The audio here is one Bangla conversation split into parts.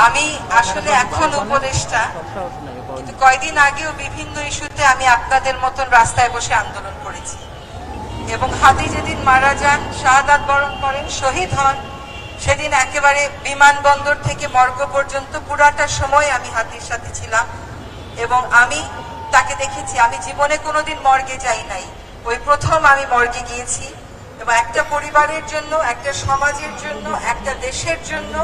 আমি আসলে এখন উপদেষ্টা, কিন্তু কয়েকদিন আগেও বিভিন্ন ইস্যুতে আমি আপনাদের মতন রাস্তায় বসে আন্দোলন করেছি এবং হাদি যেদিন মারা যান, শাহাদাত বরণ করেন, শহীদ হন, সেদিন একেবারে বিমানবন্দর থেকে মর্গ পর্যন্ত পুরাটা সময় আমি হাদির সাথে ছিলাম এবং আমি তাকে দেখেছি। আমি জীবনে কোনোদিন মর্গে যাই নাই, ওই প্রথম আমি মর্গে গিয়েছি এবং একটা পরিবারের জন্য, একটা সমাজের জন্য, একটা দেশের জন্য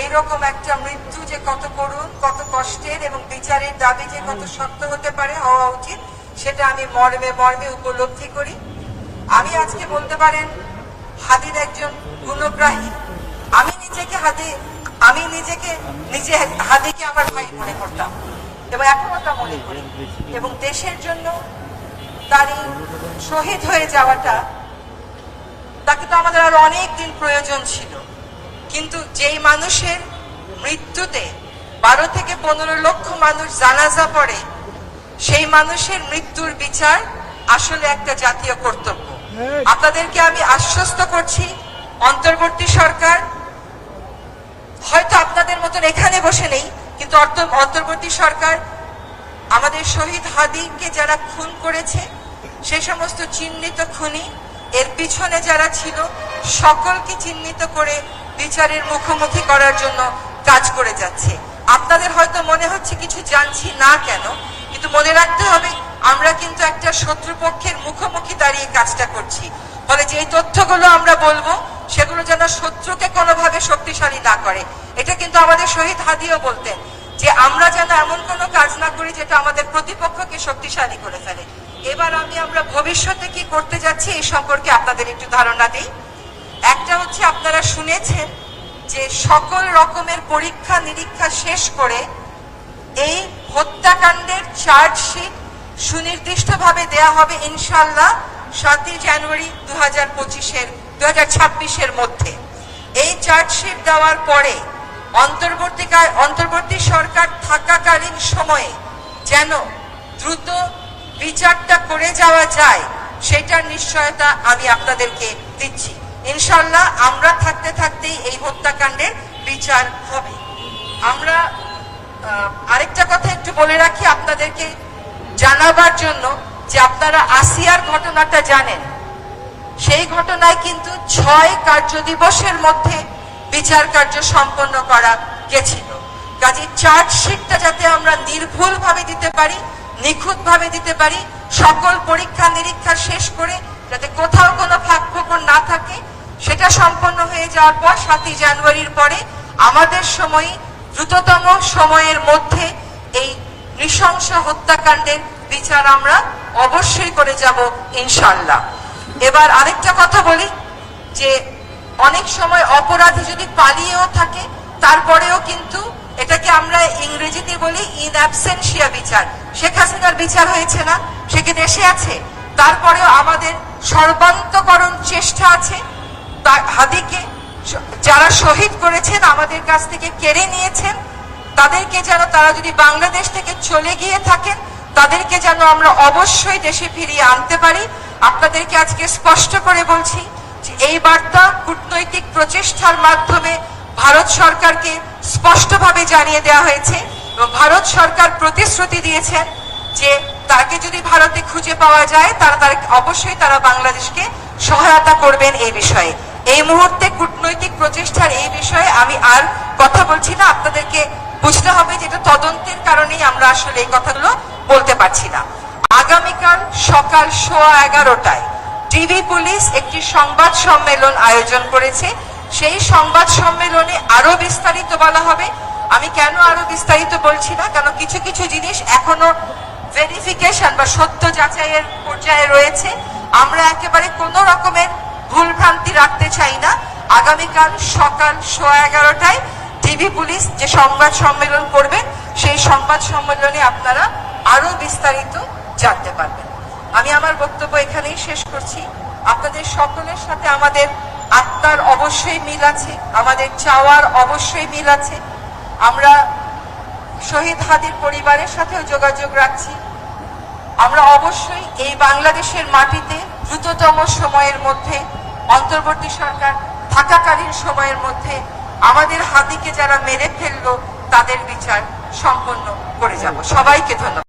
এইরকম একটা মৃত্যু যে কত করুণ, কত কষ্টের এবং বিচারের দাবি যে কত শক্ত হতে পারে, হওয়া উচিত, সেটা আমি মর্মে মর্মে উপলব্ধি করি। আমি আজকে বলতে পারেন হাদির একজন গুণগ্রাহী। আমি নিজেকে হাদিকে আমার ভাই মনে করতাম এবং এখনো তা মনে করি এবং দেশের জন্য তার শহীদ হয়ে যাওয়াটা, তাকে তো আমাদের আরো অনেক দিন প্রয়োজন ছিল, কিন্তু যেই মানুষের মৃত্যুতে 12 থেকে 15 লক্ষ মানুষ জানাজা পড়ে, সেই মানুষের মৃত্যুর বিচার আসলে একটা জাতীয় কর্তব্য। আপনাদেরকে আমি আশ্বস্ত করছি, অন্তর্বর্তী সরকার হয়তো আপনাদের মতন এখানে বসে নেই, কিন্তু অন্তর্বর্তী সরকার আমাদের শহীদ হাদিকে যারা খুন করেছে, সেই সমস্ত চিহ্নিত খুনি, এর পিছনে যারা ছিল, সকলকে চিহ্নিত করে বিচারের মুখোমুখি করার জন্য কাজ করে যাচ্ছে। আপনাদের হয়তো মনে হচ্ছে কিছু জানছি না কেন, কিন্তু মনে রাখতে হবে আমরা কিন্তু একটা শত্রুপক্ষের মুখোমুখি দাঁড়িয়ে কাজটা করছি। ফলে যে তথ্যগুলো আমরা বলবো সেগুলো যেন শত্রুকে কোনোভাবে শক্তিশালী না করে। এটা কিন্তু আমাদের শহীদ হাদিও বলতেন যে আমরা যেন এমন কোনো কাজ না করি যেটা আমাদের প্রতিপক্ষকে শক্তিশালী করে ফেলে। এবার আমরা ভবিষ্যতে কি করতে যাচ্ছি এই সম্পর্কে আপনাদের একটু ধারণা দিই। একটা হচ্ছে, আপনারা শুনেছেন যে সকল রকমের পরীক্ষা নিরীক্ষা শেষ করে এই হত্যাকাণ্ডের চার্জশিট সুনির্দিষ্টভাবে দেয়া হবে ইনশাআল্লাহ 7 জানুয়ারি 2026-এর মধ্যে। এই চার্জশিট দেওয়ার পরে অন্তর্বর্তী সরকার থাকাকালীন সময়ে যেন দ্রুত বিচারটা করে যাওয়া যায়, সেটার নিশ্চয়তা আমি আপনাদেরকে দিচ্ছি। ইনশাআল্লাহ আমরা থাকতে থাকতেই এই হত্যাকাণ্ডের বিচার হবে। আমরা আরেকটা কথা একটু বলে রাখি আপনাদেরকে জানাবার জন্য, যে আপনারা আসিয়ার ঘটনাটা জানেন, সেই ঘটনায় কিন্তু 6 কার্য দিবসের মধ্যে বিচার কার্য সম্পন্ন করা গেছিল। কাজে চার্জশিটটা যাতে আমরা নির্ভুল ভাবে দিতে পারি, নিখুঁত ভাবে দিতে পারি, সকল পরীক্ষা নিরীক্ষা শেষ করে যাতে কোথাও কোনো ফাঁক ফোকর না থাকে, সেটা সম্পন্ন হয়ে যাওয়ার পর 7 জানুয়ারির পরে আমাদের সময় দ্রুততম সময়ের মধ্যে এই নৃশংস হত্যাকাণ্ডের বিচার আমরা অবশ্যই করে যাব ইনশাআল্লাহ। এবার আরেকটা কথা বলি, যে অনেক সময় অপরাধী যদি পালিয়েও থাকে, তারপরেও কিন্তু এটাকে আমরা ইংরেজিতে বলি ইন অ্যাবসেন্সিয়া বিচার। শেখ হাসিনার বিচার হয়েছে না, সে কি দেশে আছে? তারপরেও আমাদের সর্বান্তকরণ চেষ্টা আছে হাদিকে যারা শহীদ করেছেন, আমাদের কাছ থেকে কেড়ে নিয়েছেন, তাদেরকে যেন, তারা যদি বাংলাদেশ থেকে চলে গিয়ে থাকেন, তাদেরকে যেন আমরা অবশ্যই দেশে ফিরিয়ে আনতে পারি। আপনাদেরকে আজকে স্পষ্ট করে বলছি যে এই বার্তা কূটনৈতিক প্রচেষ্টার মাধ্যমে ভারত সরকারকে স্পষ্টভাবে জানিয়ে দেওয়া হয়েছে এবং ভারত সরকার প্রতিশ্রুতি দিয়েছেন যে তাকে যদি ভারতে খুঁজে পাওয়া যায়, অবশ্যই তারা বাংলাদেশকে সহায়তা করবেন এই বিষয়ে। এই মুহূর্তে কূটনৈতিক প্রচেষ্টার এই বিষয়ে আমি আর কথা বলছি না। আপনাদেরকে বুঝতে হবে যে এটা তদন্তের কারণেই আমরা আসলে এই কথাগুলো বলতে পারছি না। আগামীকাল সকাল 11:15টায় ডিবি পুলিশ একটি সংবাদ সম্মেলন আয়োজন করেছে। সেই সংবাদ সম্মেলনে আরো বিস্তারিত বলা হবে। আমি কেন আরো বিস্তারিত বলছি না, কারণ কিছু কিছু জিনিস এখনো ভেরিফিকেশন বা সত্য যাচাইয়ের পর্যায়ে রয়েছে। আমরা একেবারে কোনো রকমের ভুলভ্রান্তি রাখতে চাই না। আগামীকাল সকাল 11:15টায় ডিবি পুলিশ যে সংবাদ সম্মেলন করবেন, সেই সংবাদ সম্মেলনে আপনারা আরো বিস্তারিত জানতে পারবেন। আমি আমার বক্তব্য এখানেই শেষ করছি। আপনাদের সকলের সাথে আমাদের আত্মার অবশ্যই মিল আছে, আমাদের চাওয়ার অবশ্যই মিল আছে। আমরা শহীদ হাদির পরিবারের সাথেও যোগাযোগ রাখছি। আমরা অবশ্যই এই বাংলাদেশের মাটিতে দ্রুততম সময়ের মধ্যে, অন্তর্বর্তী সরকার থাকাকালীন সময়ের মধ্যে আমাদের হাদিকে যারা মেরে ফেললো তাদের বিচার সম্পন্ন করে যাব। সবাইকে ধন্যবাদ।